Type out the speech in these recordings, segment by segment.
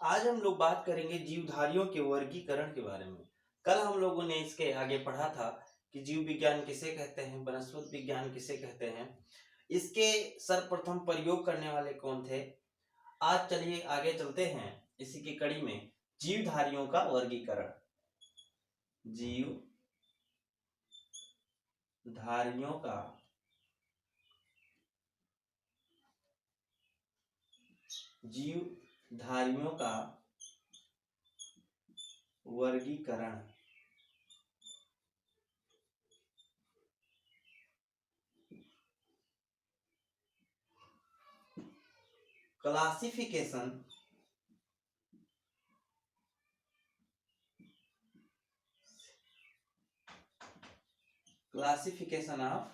आज हम लोग बात करेंगे जीवधारियों के वर्गीकरण के बारे में। कल हम लोगों ने इसके आगे पढ़ा था कि जीव विज्ञान किसे कहते हैं, वनस्पति विज्ञान किसे कहते हैं, इसके सर्वप्रथम प्रयोग करने वाले कौन थे। आज चलिए आगे चलते हैं इसी की कड़ी में जीवधारियों का वर्गीकरण। जीवधारियों का वर्गीकरण। Classification of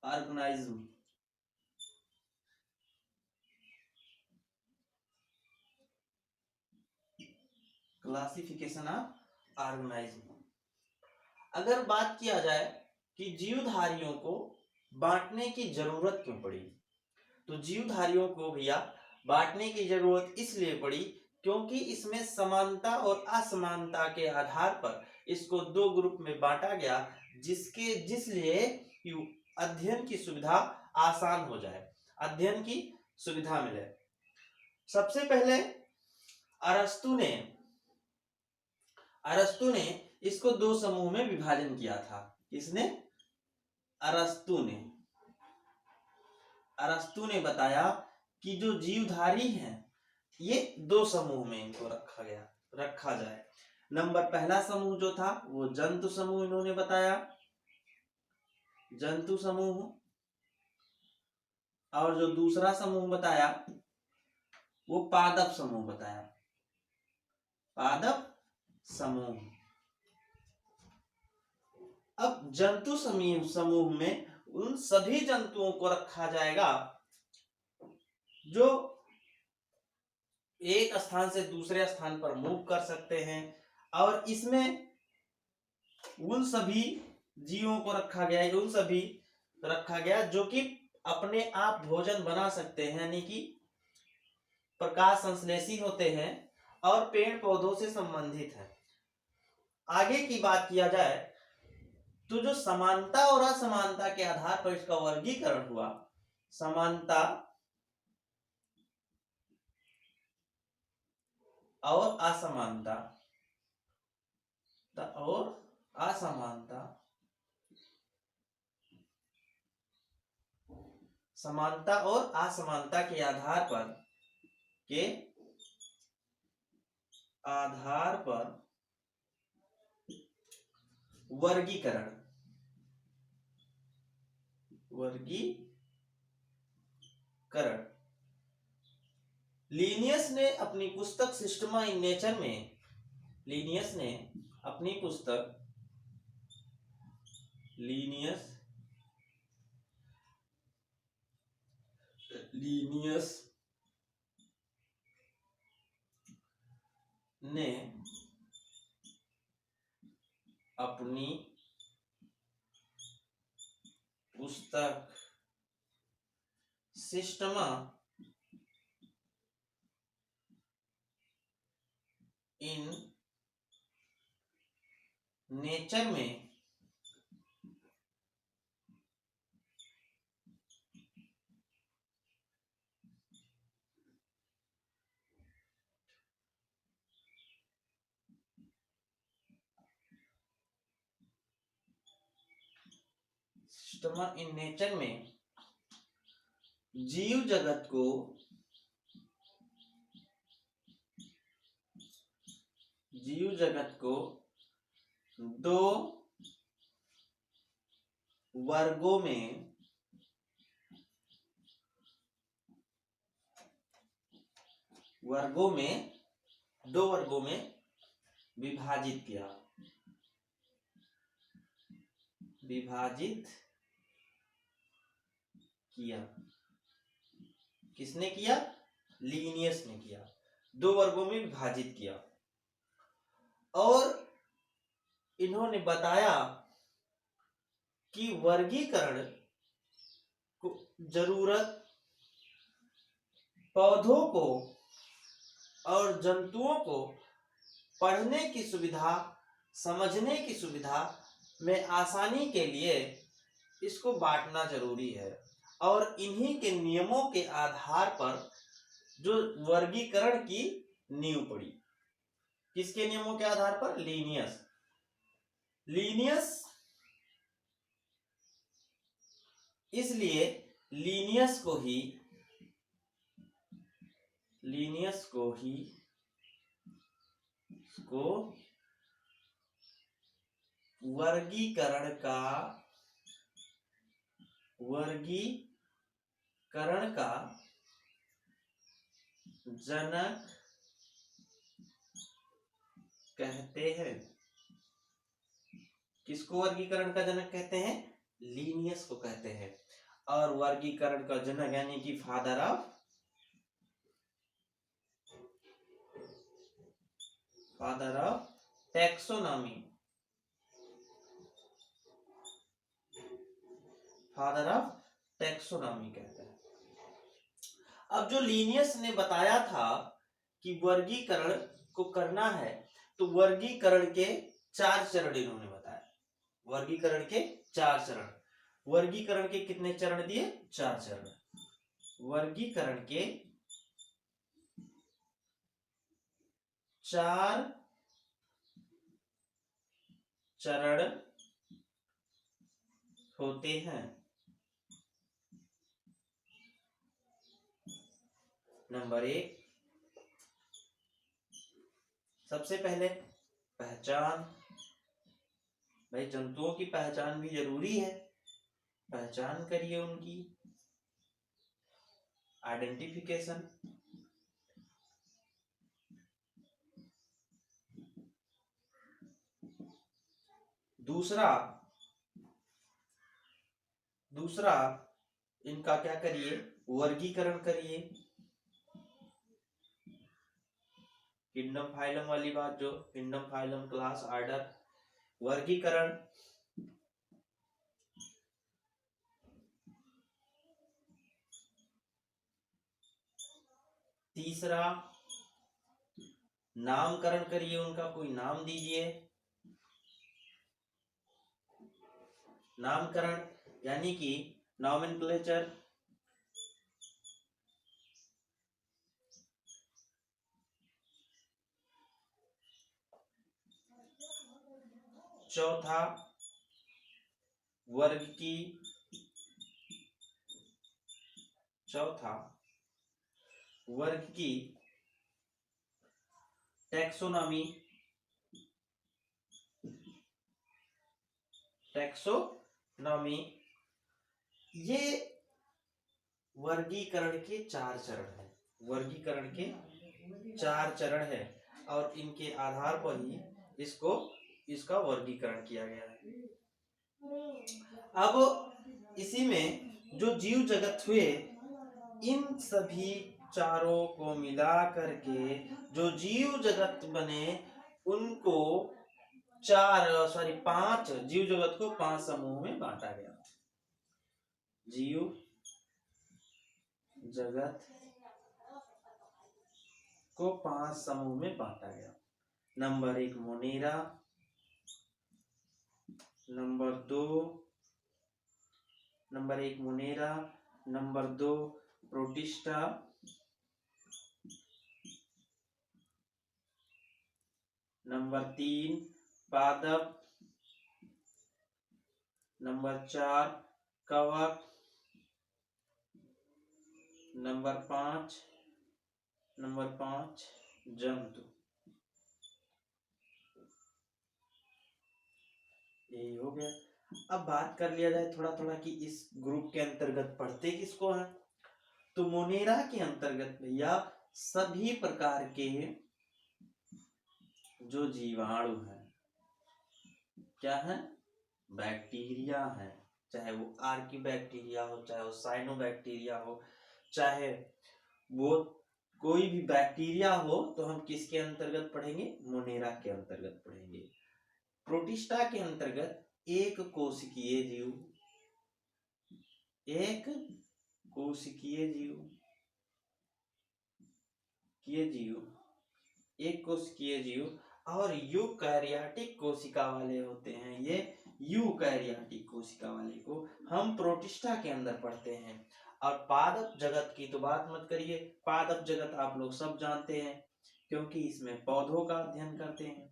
organism. Classification of organism. अगर बात किया जाए कि जीवधारियों को बांटने की जरूरत क्यों पड़ी, तो जीवधारियों को भैया बांटने की जरूरत इसलिए पड़ी क्योंकि इसमें समानता और असमानता के आधार पर इसको दो ग्रुप में बांटा गया, जिसलिए अध्ययन की सुविधा आसान हो जाए, अध्ययन की सुविधा मिले। सबसे पहले अरस्तु ने इसको दो समूह में विभाजन किया था। किसने? अरस्तु ने बताया कि जो जीवधारी हैं ये दो समूह में इनको रखा जाए। नंबर पहला समूह जो था वो जंतु समूह इन्होंने बताया, जंतु समूह। और जो दूसरा समूह बताया वो पादप समूह बताया, पादप समूह। अब जंतु समूह में उन सभी जंतुओं को रखा जाएगा जो एक स्थान से दूसरे स्थान पर मूव कर सकते हैं, और इसमें उन सभी जीवों को रखा गया जो कि अपने आप भोजन बना सकते हैं, यानी कि प्रकाश संश्लेषी होते हैं और पेड़ पौधों से संबंधित है। आगे की बात किया जाए तो जो समानता और असमानता के आधार पर इसका वर्गीकरण हुआ, समानता और असमानता, समानता और असमानता के आधार पर वर्गीकरण। लीनियस ने अपनी पुस्तक सिस्टमा इन नेचर में, लीनियस ने अपनी पुस्तक सिस्टमा इन नेचर में जीव जगत को दो वर्गों में विभाजित किया। किसने किया? लीनियस ने किया। दो वर्गों में विभाजित किया और इन्होंने बताया कि वर्गीकरण को जरूरत पौधों को और जंतुओं को पढ़ने की सुविधा, समझने की सुविधा में आसानी के लिए इसको बांटना जरूरी है। और इन्हीं के नियमों के आधार पर जो वर्गीकरण की नींव पड़ी। किसके नियमों के आधार पर? लीनियस। इसलिए लीनियस को ही वर्गीकरण का जनक कहते हैं। किसको वर्गीकरण का जनक कहते हैं? लीनियस को कहते हैं। और वर्गीकरण का जनक यानी कि फादर ऑफ टैक्सोनॉमी, कहते हैं। अब जो लीनियस ने बताया था कि वर्गीकरण को करना है, तो वर्गीकरण के 4 चरण इन्होंने बताया। वर्गीकरण के 4 चरण। वर्गीकरण के कितने चरण दिए? 4 चरण। वर्गीकरण के 4 चरण होते हैं। नंबर 1, सबसे पहले पहचान। भाई जंतुओं की पहचान भी जरूरी है, पहचान करिए उनकी, आइडेंटिफिकेशन। दूसरा इनका क्या करिए? वर्गीकरण करिए। किंगडम फाइलम वाली बात, जो किंगडम फाइलम क्लास ऑर्डर वर्गीकरण। तीसरा नामकरण करिए, उनका कोई नाम दीजिए। नामकरण यानी कि नॉमेनक्लेचर। चौथा वर्ग की टैक्सोनॉमी। ये वर्गीकरण के 4 चरण हैं। वर्गीकरण के 4 चरण है और इनके आधार पर ही इसका वर्गीकरण किया गया है। अब इसी में जो जीव जगत हुए, इन सभी चारों को मिला करके जो जीव जगत बने, उनको 5 जीव जगत को 5 समूह में बांटा गया। जीव जगत को 5 समूह में बांटा गया। Number 1 Monera, number 2 protista, number 3 पादप, नंबर 4 कवक, नंबर 5 जंतु। यही हो गया। अब बात कर लिया जाए थोड़ा कि इस ग्रुप के अंतर्गत पढ़ते किसको है। तो मोनेरा के अंतर्गत भैया सभी प्रकार के जो जीवाणु हैं, क्या है? बैक्टीरिया है। चाहे वो आर्की बैक्टीरिया हो, चाहे वो साइनोबैक्टीरिया हो, चाहे वो कोई भी बैक्टीरिया हो, तो हम किसके अंतर्गत पढ़ेंगे? मोनेरा के अंतर्गत पढ़ेंगे। प्रोटिस्टा के अंतर्गत एक कोशिकीय जीव एक कोशिकीय जीव, और यूकैरियोटिक कोशिका वाले होते हैं। ये यूकैरियोटिक कोशिका वाले को हम प्रोटिस्टा के अंदर पढ़ते हैं। और पादप जगत की तो बात मत करिए, पादप जगत आप लोग सब जानते हैं, क्योंकि इसमें पौधों का अध्ययन करते हैं,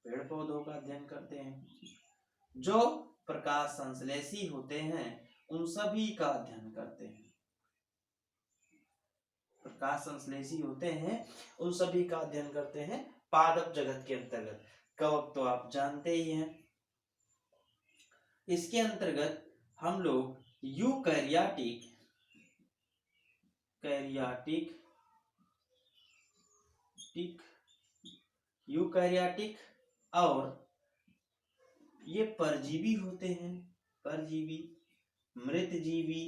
पेड़ पौधों का अध्ययन करते हैं। जो प्रकाश संश्लेषी होते हैं उन सभी का अध्ययन करते हैं। प्रकाश संश्लेषी होते हैं उन सभी का अध्ययन करते हैं पादप जगत के अंतर्गत। कवक तो आप जानते ही हैं। इसके अंतर्गत हम लोग यूकैरियोटिक और ये परजीवी होते हैं, परजीवी, मृतजीवी,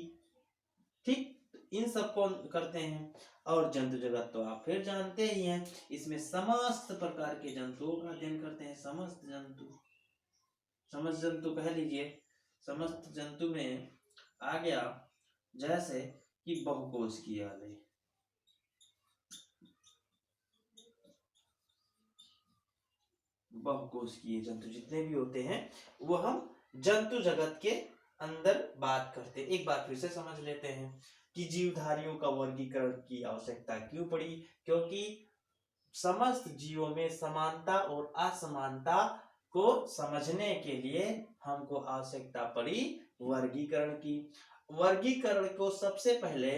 ठीक, इन सबको करते हैं। और जंतु जगत तो आप फिर जानते ही हैं, इसमें समस्त प्रकार के जंतुओं का अध्ययन करते हैं। समस्त जंतु कह लीजिए। समस्त जंतु में आ गया जैसे कि बहुकोशिकीय वाले, बहुकोशिकीय जंतु जितने भी होते हैं वो हम जंतु जगत के अंदर बात करते हैं। एक बार फिर से समझ लेते हैं कि जीवधारियों का वर्गीकरण की आवश्यकता क्यों पड़ी। क्योंकि समस्त जीवों में समानता और असमानता को समझने के लिए हमको आवश्यकता पड़ी वर्गीकरण की। वर्गीकरण को सबसे पहले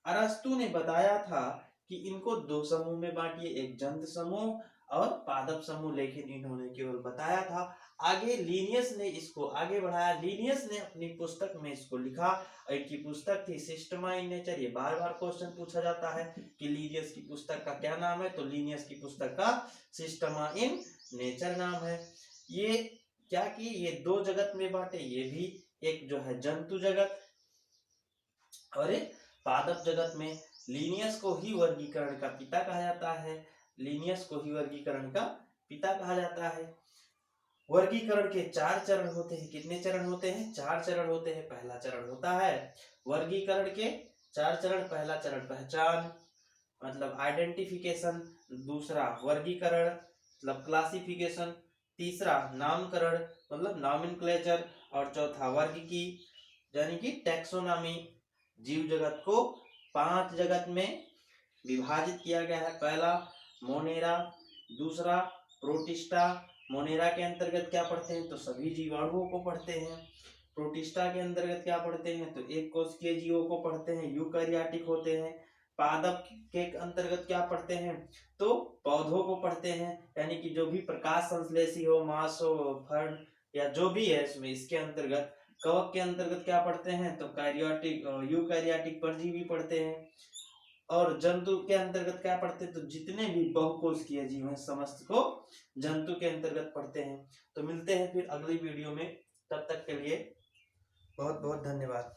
अरस्तु ने बताया था कि इनको दो समूह में बांटिए, एक जंतु समूह और पादप समूह, लेकिन इन्होंने केवल बताया था। आगे लीनियस ने इसको आगे बढ़ाया। लीनियस ने अपनी पुस्तक में इसको लिखा। इनकी पुस्तक थी सिस्टमा इन नेचर। ये बार बार क्वेश्चन पूछा जाता है कि लीनियस की पुस्तक का क्या नाम है, तो लीनियस की पुस्तक का सिस्टमा इन नेचर नाम है। ये क्या कि ये दो जगत में बांटे, ये भी एक जो है जंतु जगत और एक पादप जगत में। लीनियस को ही वर्गीकरण का पिता कहा जाता है। लीनियस को ही वर्गीकरण का पिता कहा जाता है। वर्गीकरण के 4 चरण होते हैं। कितने चरण होते हैं? 4 चरण होते हैं। पहला चरण होता है वर्गीकरण के 4 चरण। पहला चरण पहचान मतलब आइडेंटिफिकेशन, दूसरा वर्गीकरण मतलब क्लासिफिकेशन, तीसरा नामकरण मतलब नॉमेनक्लेचर, और चौथा वर्ग की यानी कि टैक्सोनॉमी। जीव जगत को 5 जगत में विभाजित किया गया है। पहला मोनेरा, दूसरा प्रोटिस्टा। मोनेरा के अंतर्गत क्या पढ़ते हैं? तो सभी जीवाणुओं को पढ़ते हैं। प्रोटिस्टा के अंतर्गत क्या पढ़ते हैं? तो एक कोशिकीय जीवों को पढ़ते हैं, यूकैरियोटिक होते हैं। पादप के अंतर्गत क्या पढ़ते हैं? तो पौधों को पढ़ते हैं, यानी कि जो भी प्रकाश संश्लेषी हो, मांस हो, फर्न या जो भी है इसमें। इसके अंतर्गत कवक के अंतर्गत क्या पढ़ते हैं? तो कैरियोटिक यूकैरियोटिक परजीवी पढ़ते हैं। और जंतु के अंतर्गत क्या पढ़ते हैं? तो जितने भी बहुकोशिकीय जीव हैं समस्त को जंतु के अंतर्गत पढ़ते हैं। तो मिलते हैं फिर अगली वीडियो में, तब तक के लिए बहुत बहुत धन्यवाद।